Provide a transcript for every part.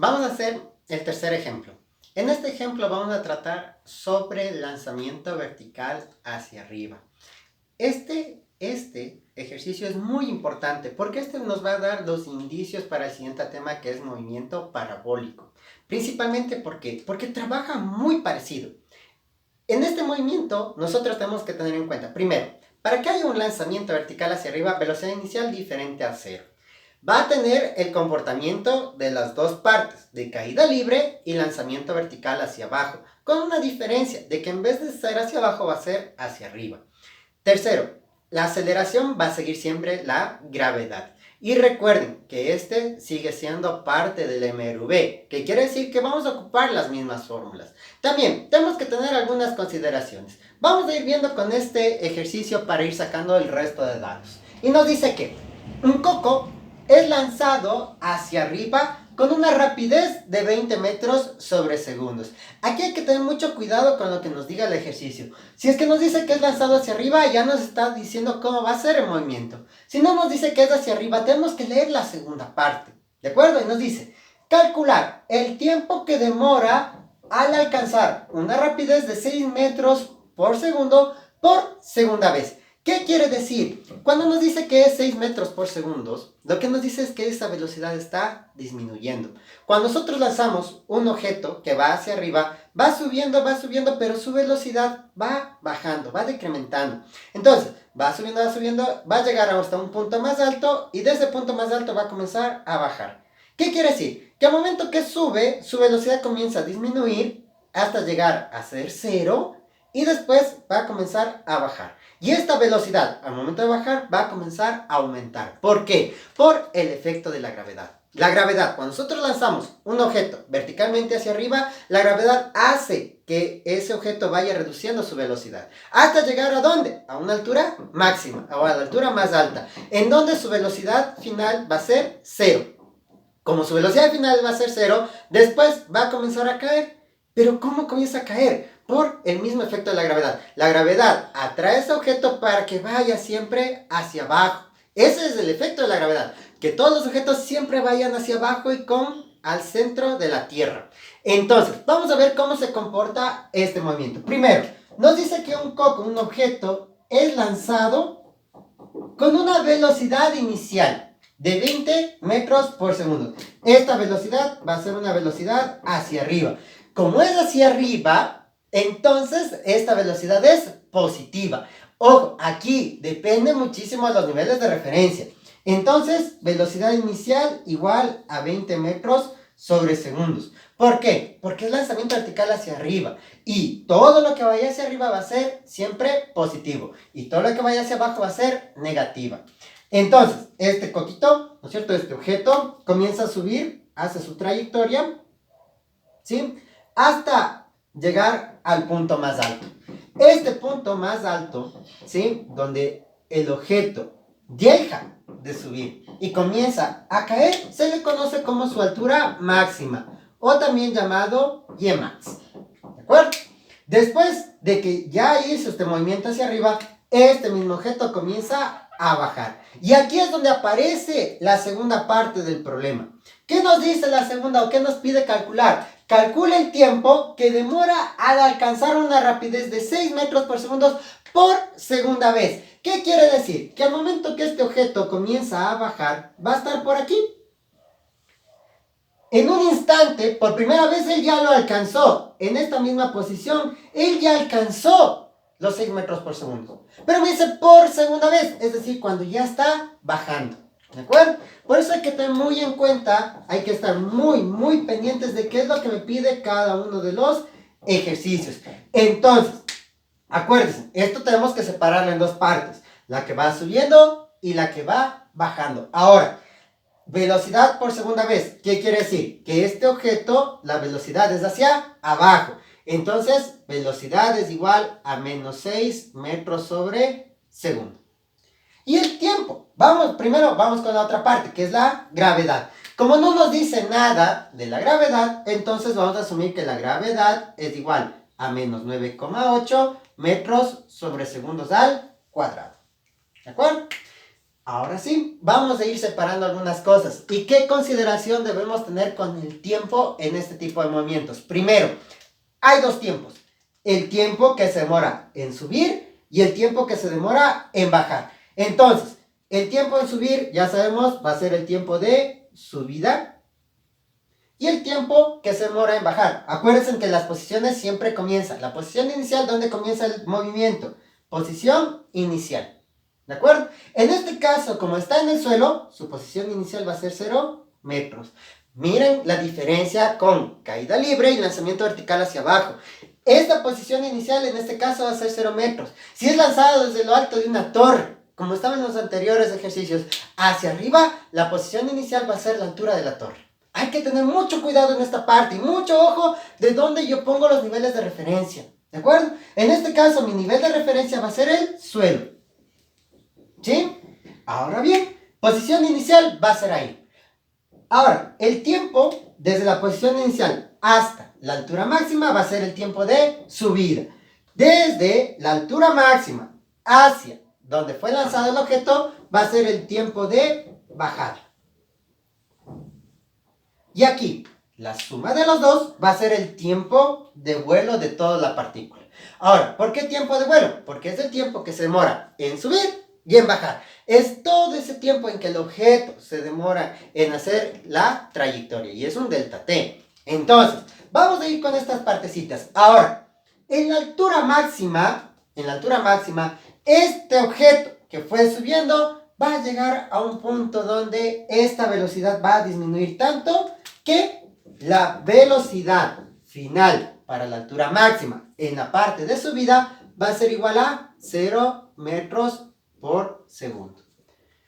Vamos a hacer el tercer ejemplo. En este ejemplo vamos a tratar sobre lanzamiento vertical hacia arriba. Este ejercicio es muy importante porque este nos va a dar los indicios para el siguiente tema, que es movimiento parabólico. Principalmente porque trabaja muy parecido. En este movimiento nosotros tenemos que tener en cuenta, primero, para que haya un lanzamiento vertical hacia arriba, velocidad inicial diferente a cero. Va a tener el comportamiento de las dos partes, de caída libre y lanzamiento vertical hacia abajo, con una diferencia de que en vez de ser hacia abajo va a ser hacia arriba. Tercero, la aceleración va a seguir siempre la gravedad. Y recuerden que este sigue siendo parte del MRV, que quiere decir que vamos a ocupar las mismas fórmulas. También tenemos que tener algunas consideraciones. Vamos a ir viendo con este ejercicio para ir sacando el resto de datos. Y nos dice que un coco es lanzado hacia arriba con una rapidez de 20 metros sobre segundos. Aquí hay que tener mucho cuidado con lo que nos diga el ejercicio. Si es que nos dice que es lanzado hacia arriba, ya nos está diciendo cómo va a ser el movimiento. Si no nos dice que es hacia arriba, tenemos que leer la segunda parte. ¿De acuerdo? Y nos dice, calcular el tiempo que demora al alcanzar una rapidez de 6 metros por segundo por segunda vez. ¿Qué quiere decir? Cuando nos dice que es 6 metros por segundo, lo que nos dice es que esa velocidad está disminuyendo. Cuando nosotros lanzamos un objeto que va hacia arriba, va subiendo, pero su velocidad va bajando, va decrementando. Entonces, va subiendo, va a llegar hasta un punto más alto y de ese punto más alto va a comenzar a bajar. ¿Qué quiere decir? Que al momento que sube, su velocidad comienza a disminuir hasta llegar a ser cero y después va a comenzar a bajar. Y esta velocidad, al momento de bajar, va a comenzar a aumentar. ¿Por qué? Por el efecto de la gravedad. La gravedad, cuando nosotros lanzamos un objeto verticalmente hacia arriba, la gravedad hace que ese objeto vaya reduciendo su velocidad. ¿Hasta llegar a dónde? A una altura máxima, o a la altura más alta, en donde su velocidad final va a ser cero. Como su velocidad final va a ser cero, después va a comenzar a caer. ¿Pero cómo comienza a caer? Por el mismo efecto de la gravedad. La gravedad atrae ese objeto para que vaya siempre hacia abajo. Ese es el efecto de la gravedad. Que todos los objetos siempre vayan hacia abajo y al centro de la Tierra. Entonces, vamos a ver cómo se comporta este movimiento. Primero, nos dice que un coco, un objeto, es lanzado con una velocidad inicial de 20 metros por segundo. Esta velocidad va a ser una velocidad hacia arriba. Como es hacia arriba, entonces esta velocidad es positiva. Ojo, aquí depende muchísimo de los niveles de referencia. Entonces, velocidad inicial igual a 20 metros sobre segundos. ¿Por qué? Porque es lanzamiento vertical hacia arriba. Y todo lo que vaya hacia arriba va a ser siempre positivo. Y todo lo que vaya hacia abajo va a ser negativa. Entonces, este coquito, ¿no es cierto? Este objeto comienza a subir, hace su trayectoria, ¿sí? Hasta llegar al punto más alto. Este punto más alto, ¿sí? Donde el objeto deja de subir y comienza a caer, se le conoce como su altura máxima, o también llamado Ymax. ¿De acuerdo? Después de que ya hizo este movimiento hacia arriba, este mismo objeto comienza a bajar. Y aquí es donde aparece la segunda parte del problema. ¿Qué nos dice la segunda o qué nos pide calcular? Calcula el tiempo que demora al alcanzar una rapidez de 6 metros por segundo por segunda vez. ¿Qué quiere decir? Que al momento que este objeto comienza a bajar, va a estar por aquí. En un instante, por primera vez él ya lo alcanzó. En esta misma posición, él ya alcanzó los 6 metros por segundo. Pero me dice por segunda vez, es decir, cuando ya está bajando. ¿De acuerdo? Por eso hay que tener muy en cuenta, hay que estar muy pendientes de qué es lo que me pide cada uno de los ejercicios. Entonces, acuérdense, esto tenemos que separarlo en dos partes. La que va subiendo y la que va bajando. Ahora, velocidad por segunda vez. ¿Qué quiere decir? Que este objeto, la velocidad es hacia abajo. Entonces, velocidad es igual a menos 6 metros sobre segundo. Y el tiempo. Primero vamos con la otra parte, que es la gravedad. Como no nos dice nada de la gravedad, entonces vamos a asumir que la gravedad es igual a menos 9,8 metros sobre segundos al cuadrado. ¿De acuerdo? Ahora sí, vamos a ir separando algunas cosas. ¿Y qué consideración debemos tener con el tiempo en este tipo de movimientos? Primero, hay dos tiempos. El tiempo que se demora en subir y el tiempo que se demora en bajar. Entonces, el tiempo en subir, ya sabemos, va a ser el tiempo de subida. Y el tiempo que se demora en bajar. Acuérdense que las posiciones siempre comienzan. La posición inicial, ¿dónde comienza el movimiento? Posición inicial. ¿De acuerdo? En este caso, como está en el suelo, su posición inicial va a ser 0 metros. Miren la diferencia con caída libre y lanzamiento vertical hacia abajo. Esta posición inicial en este caso va a ser 0 metros. Si es lanzado desde lo alto de una torre, como estaba en los anteriores ejercicios, hacia arriba, la posición inicial va a ser la altura de la torre. Hay que tener mucho cuidado en esta parte y mucho ojo de dónde yo pongo los niveles de referencia. ¿De acuerdo? En este caso, mi nivel de referencia va a ser el suelo. ¿Sí? Ahora bien, posición inicial va a ser ahí. Ahora, el tiempo desde la posición inicial hasta la altura máxima va a ser el tiempo de subida. Desde la altura máxima hacia donde fue lanzado el objeto va a ser el tiempo de bajada. Y aquí, la suma de los dos va a ser el tiempo de vuelo de toda la partícula. Ahora, ¿por qué tiempo de vuelo? Porque es el tiempo que se demora en subir y en bajar. Es todo ese tiempo en que el objeto se demora en hacer la trayectoria. Y es un delta t. Entonces, vamos a ir con estas partecitas. Ahora, en la altura máxima, este objeto que fue subiendo va a llegar a un punto donde esta velocidad va a disminuir tanto que la velocidad final para la altura máxima en la parte de subida va a ser igual a 0 metros por segundo.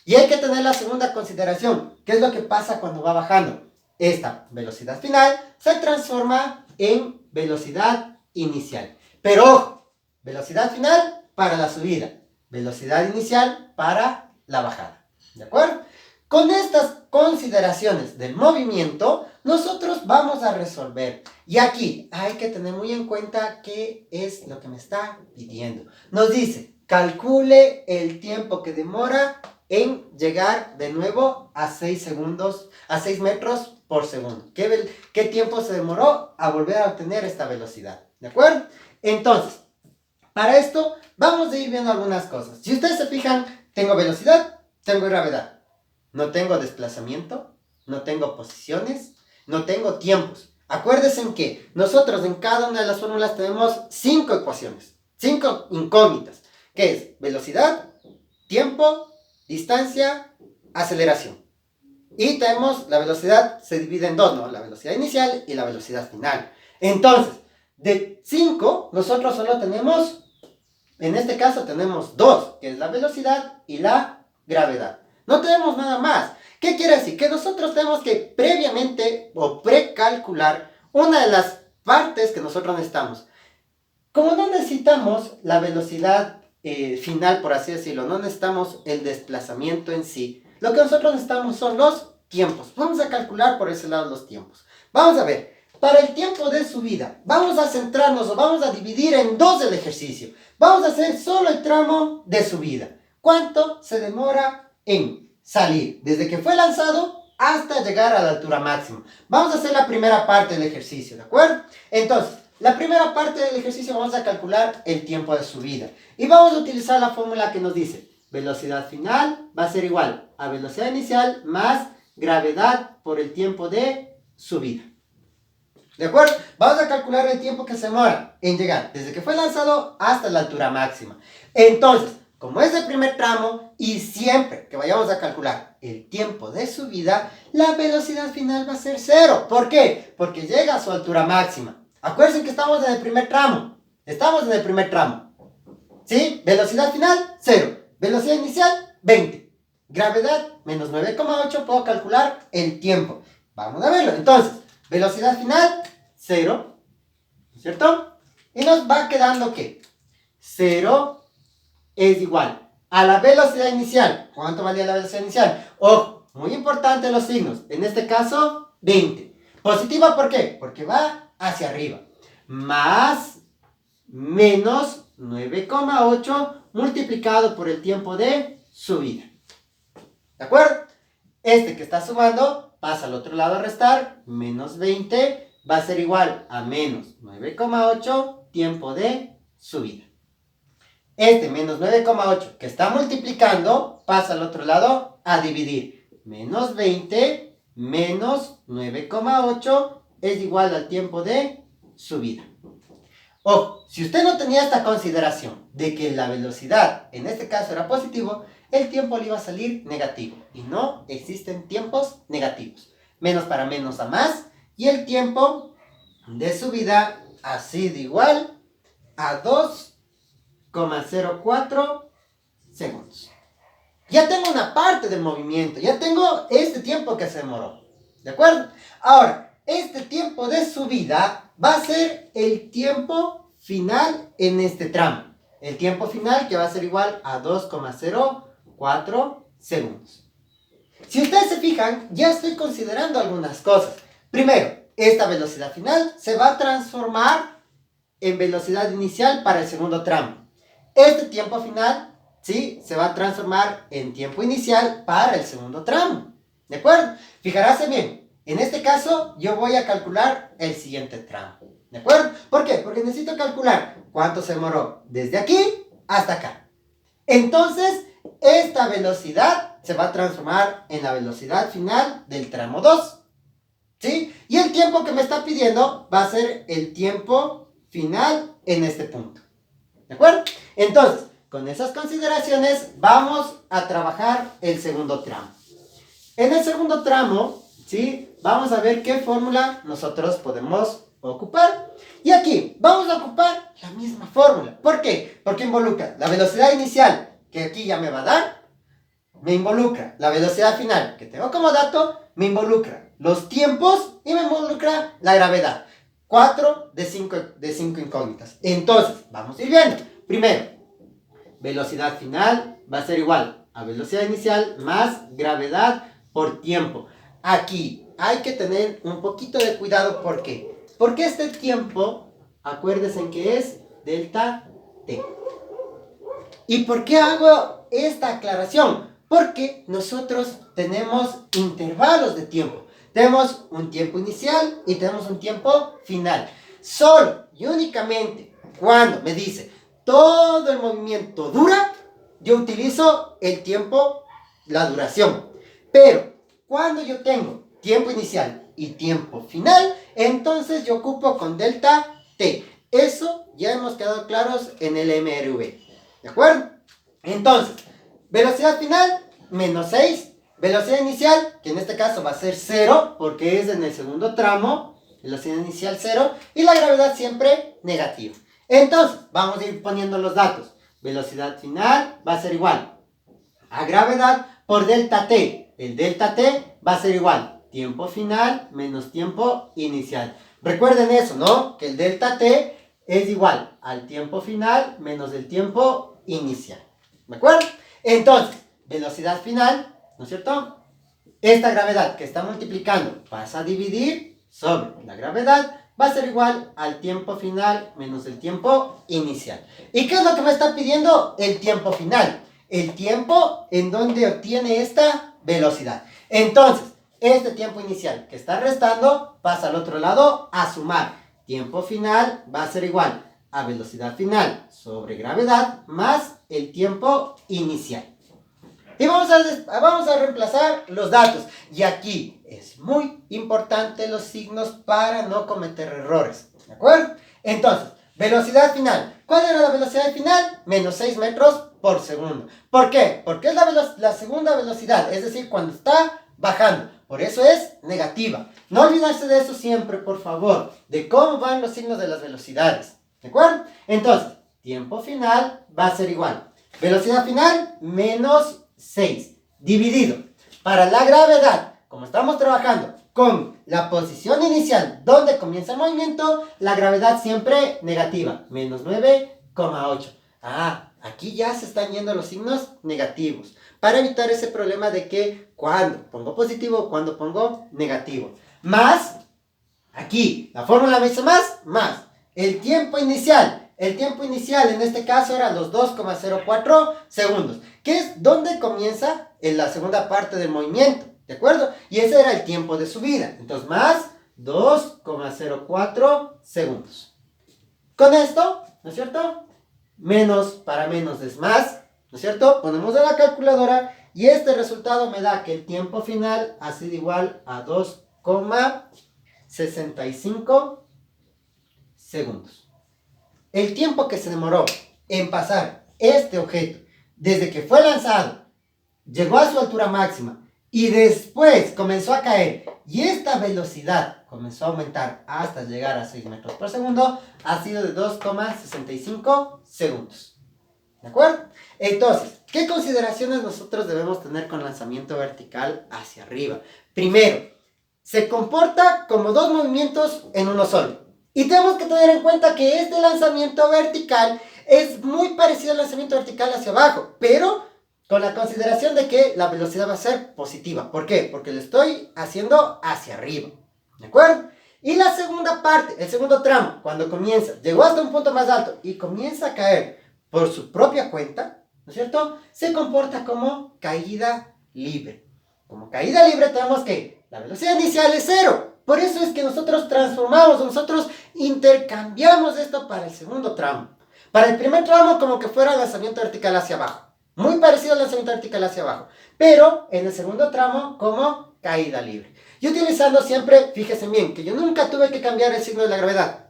Y hay que tener la segunda consideración. ¿Qué es lo que pasa cuando va bajando? Esta velocidad final se transforma en velocidad inicial. Pero ojo, velocidad final para la subida, velocidad inicial para la bajada. ¿De acuerdo? Con estas consideraciones del movimiento, nosotros vamos a resolver. Y aquí hay que tener muy en cuenta qué es lo que me está pidiendo. Nos dice, calcule el tiempo que demora en llegar de nuevo a 6 metros por segundo. ¿Qué tiempo se demoró a volver a obtener esta velocidad? ¿De acuerdo? Entonces, para esto vamos a ir viendo algunas cosas. Si ustedes se fijan, tengo velocidad, tengo gravedad. No tengo desplazamiento, no tengo posiciones, no tengo tiempos. Acuérdense que nosotros en cada una de las fórmulas tenemos 5 ecuaciones, 5 incógnitas, que es velocidad, tiempo, distancia, aceleración. Y tenemos la velocidad, se divide en dos, ¿no? La velocidad inicial y la velocidad final. Entonces, de 5, nosotros solo tenemos, en este caso tenemos 2, que es la velocidad y la gravedad. No tenemos nada más. ¿Qué quiere decir? Que nosotros tenemos que previamente o precalcular una de las partes que nosotros necesitamos. Como no necesitamos la velocidad final, por así decirlo, no necesitamos el desplazamiento en sí, lo que nosotros necesitamos son los tiempos. Vamos a calcular por ese lado los tiempos. Vamos a ver, para el tiempo de subida, vamos a centrarnos o vamos a dividir en dos el ejercicio. Vamos a hacer solo el tramo de subida. ¿Cuánto se demora en salir desde que fue lanzado hasta llegar a la altura máxima? Vamos a hacer la primera parte del ejercicio, ¿de acuerdo? Entonces, la primera parte del ejercicio vamos a calcular el tiempo de subida. Y vamos a utilizar la fórmula que nos dice, velocidad final va a ser igual a velocidad inicial más gravedad por el tiempo de subida. ¿De acuerdo? Vamos a calcular el tiempo que se demora en llegar desde que fue lanzado hasta la altura máxima. Entonces, como es el primer tramo y siempre que vayamos a calcular el tiempo de subida, la velocidad final va a ser 0. ¿Por qué? Porque llega a su altura máxima. Acuérdense que estamos en el primer tramo. ¿Sí? Velocidad final, 0. Velocidad inicial, 20. Gravedad, menos 9,8. Puedo calcular el tiempo. Vamos a verlo. Entonces, velocidad final, 0. ¿Cierto? Y nos va quedando ¿qué? 0 es igual a la velocidad inicial. ¿Cuánto valía la velocidad inicial? Ojo, muy importante los signos. En este caso, 20. Positiva, ¿por qué? Porque va hacia arriba. Más menos 9,8 multiplicado por el tiempo de subida. ¿De acuerdo? Este que está sumando pasa al otro lado a restar. Menos 20 va a ser igual a menos 9,8 tiempo de subida. Este menos 9,8 que está multiplicando pasa al otro lado a dividir. Menos 20 menos 9,8 es igual al tiempo de subida. Ojo, si usted no tenía esta consideración de que la velocidad en este caso era positivo, el tiempo le iba a salir negativo. Y no existen tiempos negativos. Menos para menos a más. Y el tiempo de subida ha sido igual a 2,04 segundos. Ya tengo una parte del movimiento. Ya tengo este tiempo que se demoró. ¿De acuerdo? Ahora, este tiempo de subida va a ser el tiempo final en este tramo. El tiempo final que va a ser igual a 2,04 segundos. Si ustedes se fijan, ya estoy considerando algunas cosas. Primero, esta velocidad final se va a transformar en velocidad inicial para el segundo tramo. Este tiempo final, ¿sí?, se va a transformar en tiempo inicial para el segundo tramo. ¿De acuerdo? Fijarse bien. En este caso, yo voy a calcular el siguiente tramo. ¿De acuerdo? ¿Por qué? Porque necesito calcular cuánto se demoró desde aquí hasta acá. Entonces, esta velocidad se va a transformar en la velocidad final del tramo 2. ¿Sí? Y el tiempo que me está pidiendo va a ser el tiempo final en este punto. ¿De acuerdo? Entonces, con esas consideraciones, vamos a trabajar el segundo tramo. En el segundo tramo, ¿sí?, vamos a ver qué fórmula nosotros podemos ocupar. Y aquí vamos a ocupar la misma fórmula. ¿Por qué? Porque involucra la velocidad inicial, que aquí ya me va a dar, me involucra la velocidad final, que tengo como dato, me involucra los tiempos y me involucra la gravedad. 4 de 5 incógnitas. Entonces, vamos a ir viendo. Primero, velocidad final va a ser igual a velocidad inicial más gravedad por tiempo. Aquí hay que tener un poquito de cuidado. ¿Por qué? Porque este tiempo, acuérdense que es delta T. ¿Y por qué hago esta aclaración? Porque nosotros tenemos intervalos de tiempo. Tenemos un tiempo inicial y tenemos un tiempo final. Solo y únicamente cuando me dice todo el movimiento dura, yo utilizo el tiempo, la duración. Pero cuando yo tengo tiempo inicial y tiempo final, entonces yo ocupo con delta T. Eso ya hemos quedado claros en el MRV. ¿De acuerdo? Entonces, velocidad final, menos 6. Velocidad inicial, que en este caso va a ser 0, porque es en el segundo tramo. Velocidad inicial 0. Y la gravedad siempre negativa. Entonces, vamos a ir poniendo los datos. Velocidad final va a ser igual a gravedad por delta T. El delta T va a ser igual tiempo final menos tiempo inicial. Recuerden eso, ¿no? Que el delta T es igual al tiempo final menos el tiempo inicial. ¿De acuerdo? Entonces, velocidad final, ¿no es cierto? Esta gravedad que está multiplicando pasa a dividir sobre la gravedad, va a ser igual al tiempo final menos el tiempo inicial. ¿Y qué es lo que me está pidiendo? El tiempo final. El tiempo en donde obtiene esta velocidad. Entonces, este tiempo inicial que está restando pasa al otro lado a sumar. Tiempo final va a ser igual a velocidad final sobre gravedad más el tiempo inicial. Y vamos a reemplazar los datos. Y aquí es muy importante los signos para no cometer errores. ¿De acuerdo? Entonces, velocidad final. ¿Cuál era la velocidad final? Menos 6 metros por segundo. ¿Por qué? Porque es la segunda velocidad. Es decir, cuando está bajando. Por eso es negativa. No olvidarse de eso siempre, por favor. De cómo van los signos de las velocidades. ¿De acuerdo? Entonces, tiempo final va a ser igual. Velocidad final menos 6 dividido para la gravedad, como estamos trabajando con la posición inicial donde comienza el movimiento, la gravedad siempre negativa, menos 9,8. Aquí ya se están yendo los signos negativos para evitar ese problema de que cuando pongo positivo, cuando pongo negativo. Más, aquí la fórmula me dice más el tiempo inicial El tiempo inicial en este caso era los 2,04 segundos, que es donde comienza en la segunda parte del movimiento, ¿de acuerdo? Y ese era el tiempo de subida. Entonces, más 2,04 segundos. Con esto, ¿no es cierto? Menos para menos es más, ¿no es cierto? Ponemos en la calculadora y este resultado me da que el tiempo final ha sido igual a 2,65 segundos. El tiempo que se demoró en pasar este objeto desde que fue lanzado, llegó a su altura máxima y después comenzó a caer y esta velocidad comenzó a aumentar hasta llegar a 6 metros por segundo, ha sido de 2,65 segundos. ¿De acuerdo? Entonces, ¿qué consideraciones nosotros debemos tener con lanzamiento vertical hacia arriba? Primero, se comporta como dos movimientos en uno solo. Y tenemos que tener en cuenta que este lanzamiento vertical es muy parecido al lanzamiento vertical hacia abajo, pero con la consideración de que la velocidad va a ser positiva. ¿Por qué? Porque lo estoy haciendo hacia arriba. ¿De acuerdo? Y la segunda parte, el segundo tramo, cuando comienza, llegó hasta un punto más alto y comienza a caer por su propia cuenta, ¿no es cierto? Se comporta como caída libre. Como caída libre tenemos que la velocidad inicial es cero. Por eso es que nosotros transformamos, nosotros intercambiamos esto para el segundo tramo. Para el primer tramo como que fuera lanzamiento vertical hacia abajo. Muy parecido al lanzamiento vertical hacia abajo. Pero en el segundo tramo como caída libre. Y utilizando siempre, fíjense bien, que yo nunca tuve que cambiar el signo de la gravedad.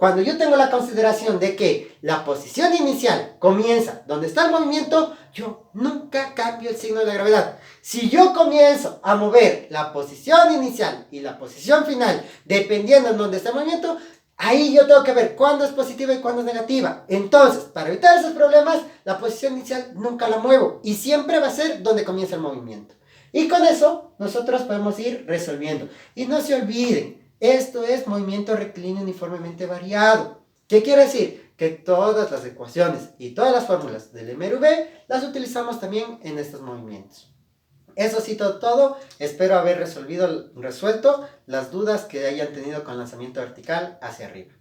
Cuando yo tengo la consideración de que la posición inicial comienza donde está el movimiento, yo nunca cambio el signo de la gravedad. Si yo comienzo a mover la posición inicial y la posición final, dependiendo en dónde está el movimiento, ahí yo tengo que ver cuándo es positiva y cuándo es negativa. Entonces, para evitar esos problemas, la posición inicial nunca la muevo y siempre va a ser donde comienza el movimiento. Y con eso, nosotros podemos ir resolviendo. Y no se olviden, esto es movimiento rectilíneo uniformemente variado. ¿Qué quiere decir? Que todas las ecuaciones y todas las fórmulas del MRV las utilizamos también en estos movimientos. Eso ha sido todo. Espero haber resuelto las dudas que hayan tenido con lanzamiento vertical hacia arriba.